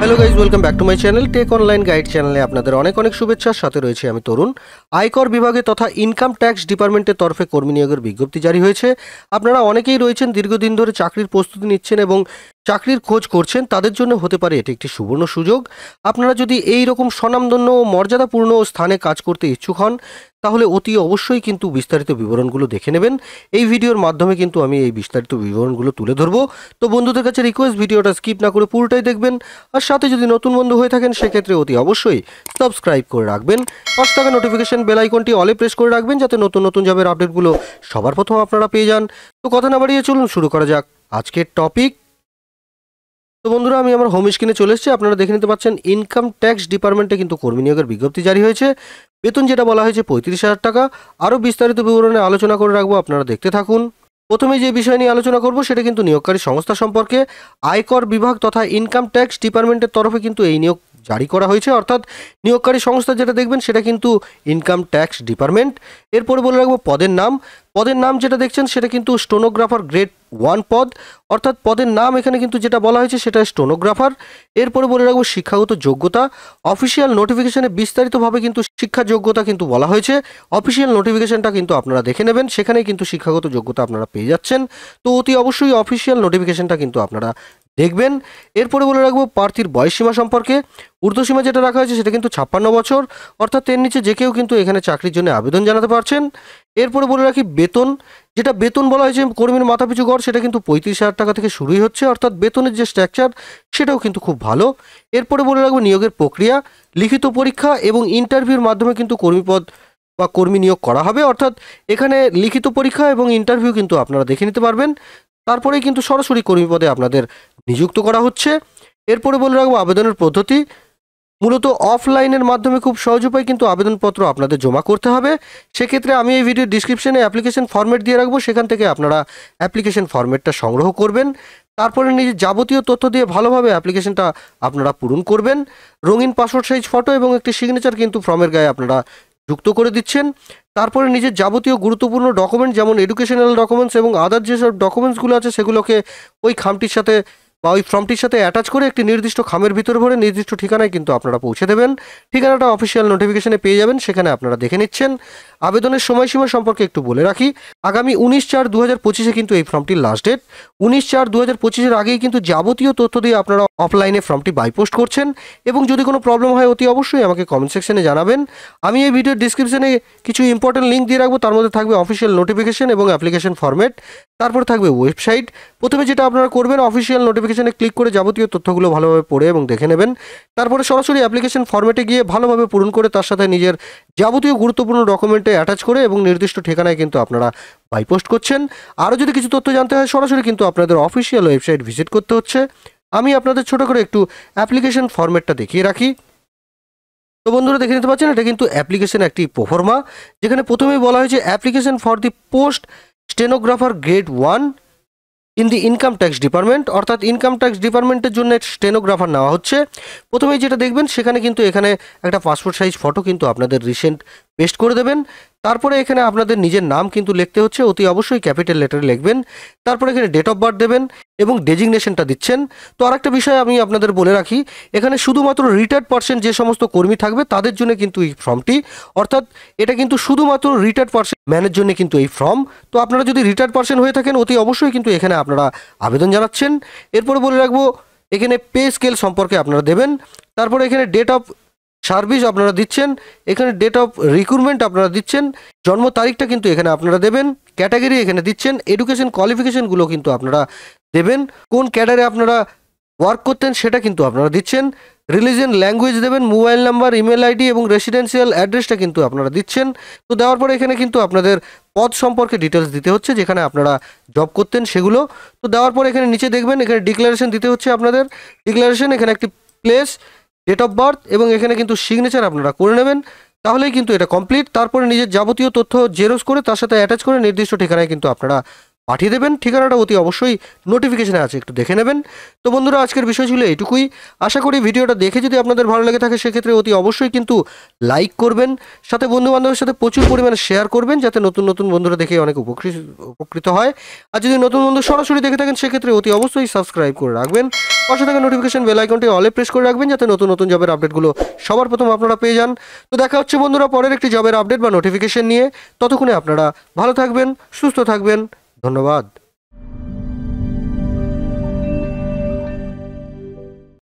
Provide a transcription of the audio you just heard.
Hello guys, welcome back to my channel tech online guide চ্যানেলে আপনাদের অনেক অনেক শুভেচ্ছার সাথে রয়েছে আমি তরুণ। আয়কর বিভাগে তথা ইনকাম ট্যাক্স ডিপার্টমেন্টের তরফে কর্মী নিয়োগের বিজ্ঞপ্তি জারি হয়েছে। আপনারা অনেকেই রয়েছেন দীর্ঘদিন ধরে চাকরির প্রস্তুতি নিচ্ছেন এবং চাকরির খোঁজ করছেন, তাদের জন্য হতে পারে এটি একটি সুবর্ণ সুযোগ। আপনারা যদি এই রকম স্বনামধন্য ও মর্যাদাপূর্ণ স্থানে কাজ করতে ইচ্ছুক হন তাহলে অতি অবশ্যই কিন্তু বিস্তারিত বিবরণগুলো দেখে নেবেন। এই ভিডিওর মাধ্যমে কিন্তু আমি এই বিস্তারিত বিবরণগুলো তুলে ধরবো। তো বন্ধুদের কাছে রিকোয়েস্ট, ভিডিওটা স্কিপ না করে পুরোটাই দেখবেন। আর সাথে যদি নতুন বন্ধু হয়ে থাকেন সেক্ষেত্রে অতি অবশ্যই সাবস্ক্রাইব করে রাখবেন। পাশে থাকা নোটিফিকেশন বেল আইকনটি অলে প্রেস করে রাখবেন যাতে নতুন নতুন জবের আপডেটগুলো সবার প্রথম আপনারা পেয়ে যান। তো কথা না বাড়িয়ে চলুন শুরু করা যাক আজকের টপিক। তো বন্ধুরা, আমি আমার হোম স্ক্রিনে চলে এসেছি। আপনারা দেখে নিতে পাচ্ছেন ইনকাম ট্যাক্স ডিপার্টমেন্টে কিন্তু কর্মী নিয়োগের বিজ্ঞপ্তি জারি হয়েছে। বেতন যেটা বলা হয়েছে 35,000 টাকা। আরও বিস্তারিত বিবরণে আলোচনা করে রাখবো, আপনারা দেখতে থাকুন। প্রথমে যে বিষয় নিয়ে আলোচনা করব সেটা কিন্তু নিয়োগকারী সংস্থা সম্পর্কে। আয়কর বিভাগ তথা ইনকাম ট্যাক্স ডিপার্টমেন্টের তরফে কিন্তু এই নিয়োগ জারি করা হয়েছে, অর্থাৎ নিয়োগকারী সংস্থা যেটা দেখবেন সেটা কিন্তু ইনকাম ট্যাক্স ডিপার্টমেন্ট। এরপরে বলে রাখবো পদের নাম। পদের নাম যেটা দেখছেন সেটা কিন্তু স্টোনোগ্রাফার গ্রেড 1 পদ, অর্থাৎ পদের নাম এখানে কিন্তু যেটা বলা হয়েছে সেটা স্টোনোগ্রাফার। এরপরে বলে রাখবো শিক্ষাগত যোগ্যতা। অফিসিয়াল নোটিফিকেশনে বিস্তারিতভাবে কিন্তু শিক্ষা যোগ্যতা কিন্তু বলা হয়েছে। অফিসিয়াল নোটিফিকেশনটা কিন্তু আপনারা দেখে নেবেন, সেখানেই কিন্তু শিক্ষাগত যোগ্যতা আপনারা পেয়ে যাচ্ছেন। তো অতি অবশ্যই অফিসিয়াল নোটিফিকেশনটা কিন্তু আপনারা দেখবেন। এরপরে বলে রাখবো প্রার্থীর বয়সসীমা সম্পর্কে। ঊর্ধ্বসীমা যেটা রাখা হয়েছে সেটা কিন্তু 56 বছর, অর্থাৎ এর নিচে যে কেউ কিন্তু এখানে চাকরির জন্য আবেদন জানাতে পারছেন। এরপরে বলে রাখি বেতন। যেটা বেতন বলা হয়েছে কর্মীর মাথাপিছু গড় সেটা কিন্তু 35,000 টাকা থেকে শুরুই হচ্ছে, অর্থাৎ বেতনের যে স্ট্রাকচার সেটাও কিন্তু খুব ভালো। এরপরে বলে রাখবো নিয়োগের প্রক্রিয়া। লিখিত পরীক্ষা এবং ইন্টারভিউর মাধ্যমে কিন্তু কর্মীপদ বা কর্মী নিয়োগ করা হবে, অর্থাৎ এখানে লিখিত পরীক্ষা এবং ইন্টারভিউ কিন্তু আপনারা দেখে নিতে পারবেন। তারপরেই কিন্তু সরাসরি কর্মী পদে আপনাদের নিযুক্ত করা হচ্ছে। এরপরে বলে রাখবো আবেদনের পদ্ধতি। মূলত অফলাইনের মাধ্যমে খুব সহজ উপায় কিন্তু আবেদনপত্র আপনাদের জমা করতে হবে। সেক্ষেত্রে আমি এই ভিডিওর ডিসক্রিপশনে অ্যাপ্লিকেশন ফরম্যাট দিয়ে রাখবো, সেখান থেকে আপনারা অ্যাপ্লিকেশন ফরম্যাটটা সংগ্রহ করবেন। তারপরে নিজের যাবতীয় তথ্য দিয়ে ভালোভাবে অ্যাপ্লিকেশনটা আপনারা পূরণ করবেন। রঙিন পাসপোর্ট সাইজ ফটো এবং একটি সিগনেচার কিন্তু ফর্মের গায়ে আপনারা যুক্ত করে দিচ্ছেন। তারপরে নিজের যাবতীয় গুরুত্বপূর্ণ ডকুমেন্ট যেমন এডুকেশনাল ডকুমেন্টস এবং আদার যেসব ডকুমেন্টসগুলো আছে সেগুলোকে ওই খামটির সাথে বা ওই ফর্মটির সাথে অ্যাটাচ করে একটি নির্দিষ্ট খামের ভিতরে ভরে নির্দিষ্ট ঠিকানায় কিন্তু আপনারা পৌঁছে দেবেন। ঠিকানাটা অফিসিয়াল নোটিফিকেশনে পেয়ে যাবেন, সেখানে আপনারা দেখে নিচ্ছেন। আবেদনের সময়সীমা সম্পর্কে একটু বলে রাখি। আগামী 19/4/2025 কিন্তু এই ফর্মটির লাস্ট ডেট। 19/4/2025 আগেই কিন্তু যাবতীয় তথ্য দিয়ে আপনারা অফলাইনে ফর্মটি বাইপোস্ট করছেন। এবং যদি কোনো প্রবলেম হয় অতি অবশ্যই আমাকে কমেন্ট সেকশনে জানাবেন। আমি এই ভিডিওর ডিসক্রিপশনে কিছু ইম্পর্টেন্ট লিঙ্ক দিয়ে রাখবো, তার মধ্যে থাকবে অফিসিয়াল নোটিফিকেশন এবং অ্যাপ্লিকেশন ফরম্যাট। তারপর থাকবে ওয়েবসাইট। প্রথমে যেটা আপনারা করবেন অফিসিয়াল নোটিফিকেশনে ক্লিক করে যাবতীয় তথ্যগুলো ভালোভাবে পড়ে এবং দেখে নেবেন। তারপরে সরাসরি অ্যাপ্লিকেশন ফরম্যাটে গিয়ে ভালোভাবে পূরণ করে তার সাথে নিজের যাবতীয় গুরুত্বপূর্ণ ডকুমেন্টে অ্যাটাচ করে এবং নির্দিষ্ট ঠিকানায় কিন্তু আপনারা বাইপোস্ট করছেন। আরও যদি কিছু তথ্য জানতে হয় সরাসরি কিন্তু আপনাদের অফিসিয়াল ওয়েবসাইট ভিজিট করতে হচ্ছে। আমি আপনাদের ছোট করে একটু অ্যাপ্লিকেশন ফরম্যাটটা দেখিয়ে রাখি। তো বন্ধুরা দেখে নিতে পাচ্ছেন এটা কিন্তু অ্যাপ্লিকেশন একটি প্রোফর্মা, যেখানে প্রথমেই বলা হয়েছে application for the post stenographer grade 1 in the income tax department, অর্থাৎ ইনকাম ট্যাক্স ডিপার্টমেন্টের জন্য স্টেনোগ্রাফার নেওয়া হচ্ছে। প্রথমেই যেটা দেখবেন সেখানে কিন্তু এখানে একটা পাসপোর্ট সাইজ ফটো কিন্তু আপনাদের রিসেন্ট পেস্ট করে দেবেন। তারপরে এখানে আপনাদের নিজের নাম কিন্তু লিখতে হচ্ছে, অতি অবশ্যই ক্যাপিটাল লেটারে লিখবেন। তারপরে এখানে ডেট অফ বার্থ দেবেন এবং ডেজিগনেশনটা দিচ্ছেন। তো আরেকটা বিষয় আমি আপনাদের বলে রাখি, এখানে শুধুমাত্র রিটায়ার্ড পার্সন যে সমস্ত কর্মী থাকবে তাদের জন্য কিন্তু এই ফর্মটি, অর্থাৎ এটা কিন্তু শুধুমাত্র রিটায়ার্ড পার্সন ম্যানের জন্য কিন্তু এই ফর্ম। তো আপনারা যদি রিটায়ার্ড পার্সন হয়ে থাকেন অতি অবশ্যই কিন্তু এখানে আপনারা আবেদন জানাচ্ছেন। এরপরে বলে রাখবো এখানে পে স্কেল সম্পর্কে আপনারা দেবেন। তারপরে এখানে ডেট অফ সার্ভিস আপনারা দিচ্ছেন, এখানে ডেট অফ রিক্রুটমেন্ট আপনারা দিচ্ছেন, জন্ম তারিখটা কিন্তু এখানে আপনারা দেবেন, ক্যাটাগরি এখানে দিচ্ছেন, এডুকেশন কোয়ালিফিকেশনগুলো কিন্তু আপনারা দেবেন, কোন ক্যাডারে আপনারা ওয়ার্ক করতেন সেটা কিন্তু আপনারা দিচ্ছেন, রিলিজিয়ন ল্যাঙ্গুয়েজ দেবেন, মোবাইল নাম্বার, ইমেল আইডি এবং রেসিডেন্সিয়াল অ্যাড্রেসটা কিন্তু আপনারা দিচ্ছেন। তো দেওয়ার পরে এখানে কিন্তু আপনাদের পদ সম্পর্কে ডিটেলস দিতে হচ্ছে যেখানে আপনারা জব করতেন সেগুলো। তো দেওয়ার পরে এখানে নিচে দেখবেন এখানে ডিক্লারেশন দিতে হচ্ছে আপনাদের। ডিক্লারেশন এখানে একটি প্লেস, ডেট অফ বার্থ এবং এখানে কিন্তু সিগনেচার আপনারা করে নেবেন, তাহলেই কিন্তু এটা কমপ্লিট। তারপরে নিজের যাবতীয় তথ্য জেরক্স করে তার সাথে অ্যাটাচ করে নির্দিষ্ট ঠিকানায় কিন্তু আপনারা পাঠিয়ে দেবেন। ঠিকানাটা অতি অবশ্যই নোটিফিকেশনে আছে, একটু দেখে নেবেন। তো বন্ধুরা, আজকের বিষয় ছিল এইটুকুই। আশা করি ভিডিওটা দেখে যদি আপনাদের ভালো লেগে থাকে সেক্ষেত্রে অতি অবশ্যই কিন্তু লাইক করবেন, সাথে বন্ধুবান্ধবের সাথে প্রচুর পরিমাণে শেয়ার করবেন, যাতে নতুন নতুন বন্ধুরা দেখে অনেক উপকৃত হয়। আর যদি নতুন বন্ধু সরাসরি দেখে থাকেন সেক্ষেত্রে অতি অবশ্যই সাবস্ক্রাইব করে রাখবেন। পাশে থাকা নোটিফিকেশন বেল আইকনটি অলে প্রেস করে রাখবেন, যাতে নতুন নতুন জবের আপডেটগুলো সবার প্রথম আপনারা পেয়ে যান। তো দেখা হচ্ছে বন্ধুরা পরের একটি জবের আপডেট বা নোটিফিকেশন নিয়ে। ততক্ষণে আপনারা ভালো থাকবেন, সুস্থ থাকবেন। ধন্যবাদ।